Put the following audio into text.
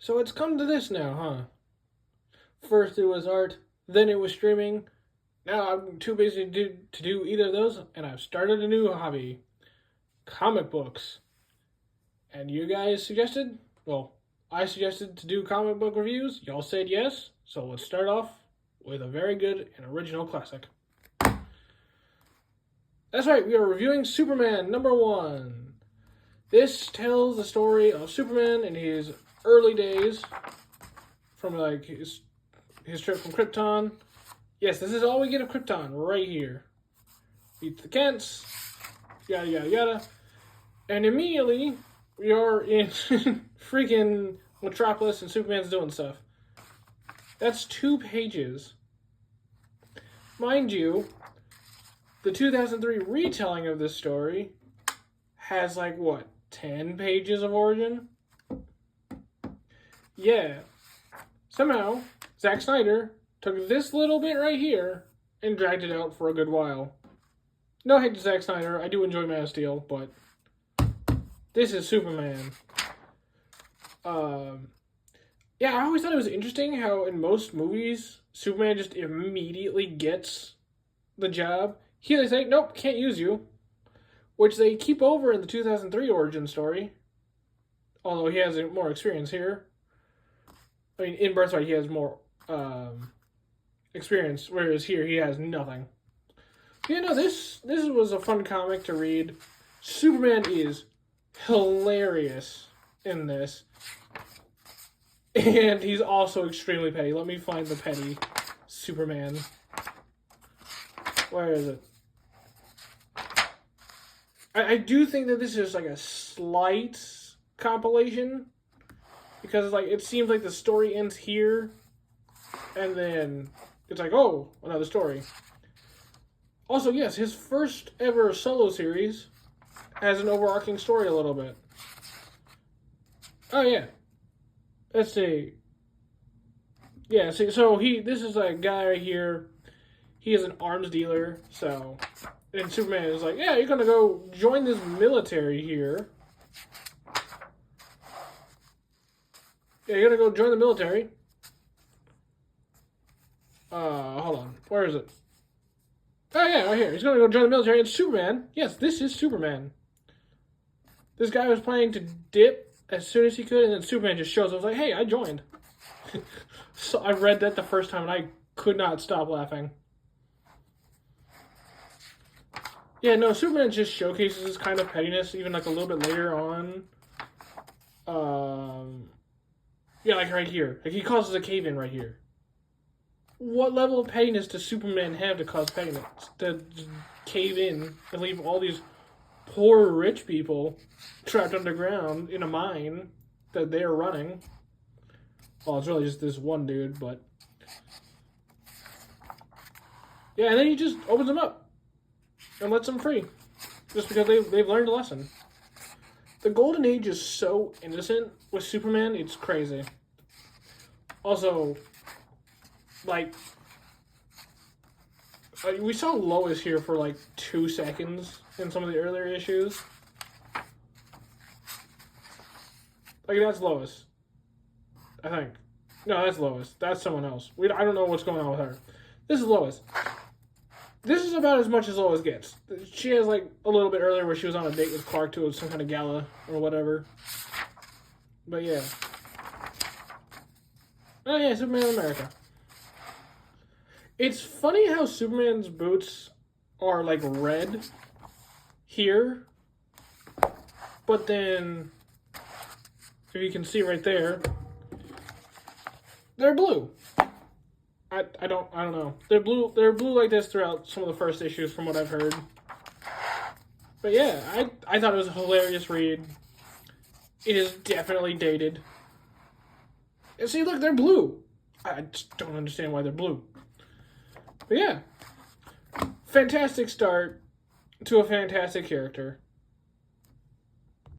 So it's come to this now, huh? First it was art, then it was streaming. Now I'm too busy to do either of those, and I've started a new hobby: comic books. And you guys suggested, well, I suggested to do comic book reviews. Y'all said yes, so let's start off with a very good and original classic. That's right, we are reviewing Superman #1. This tells the story of Superman in his early days, from like his trip from Krypton. Yes, this is all we get of Krypton right here. Beats the Kents, yada yada yada, and immediately we are in freaking Metropolis and Superman's doing stuff. That's 2 pages. Mind you, the 2003 retelling of this story has like what, 10 pages of origin? Yeah. Somehow, Zack Snyder took this little bit right here and dragged it out for a good while. No hate to Zack Snyder, I do enjoy Man of Steel, but this is Superman. Yeah, I always thought it was interesting how in most movies, Superman just immediately gets the job. Here they say, nope, can't use you. Which they keep over in the 2003 origin story. Although he has more experience here. I mean, in Birthright he has more experience, whereas here he has nothing. Yeah, no, this was a fun comic to read. Superman is hilarious in this. And he's also extremely petty. Let me find the petty Superman. Where is it? I do think that this is like a slight compilation, because like it seems like the story ends here, and then it's like, oh, another story. Also, yes, his first ever solo series has an overarching story a little bit. Oh yeah, let's see. Yeah, see, so this is a guy right here. He is an arms dealer, so. And Superman is like, yeah, you're going to go join this military here. Yeah, you're going to go join the military. Hold on. Where is it? Oh, yeah, right here. He's going to go join the military. And Superman, yes, this is Superman. This guy was planning to dip as soon as he could, and then Superman just shows up. I was like, hey, I joined. So I read that the first time, and I could not stop laughing. Yeah, no, Superman just showcases his kind of pettiness, even like a little bit later on. Yeah, like right here. Like he causes a cave-in right here. What level of pettiness does Superman have to cause pettiness? To cave in and leave all these poor rich people trapped underground in a mine that they're running? Well, it's really just this one dude, but. Yeah, and then he just opens them up and lets them free, just because they've learned a lesson. The Golden Age is so innocent with Superman, it's crazy. Also, like, we saw Lois here for like 2 seconds in some of the earlier issues. Like, that's Lois, I think. No, that's Lois. That's someone else. I don't know what's going on with her. This is Lois. This is about as much as Lois gets. She has, like, a little bit earlier where she was on a date with Clark to some kind of gala or whatever. But, yeah. Oh, yeah, Superman in America. It's funny how Superman's boots are, like, red here. But then, if you can see right there, they're blue. I don't know. They're blue like this throughout some of the first issues from what I've heard. But yeah, I thought it was a hilarious read. It is definitely dated. And see, look, they're blue. I just don't understand why they're blue. But yeah, fantastic start to a fantastic character.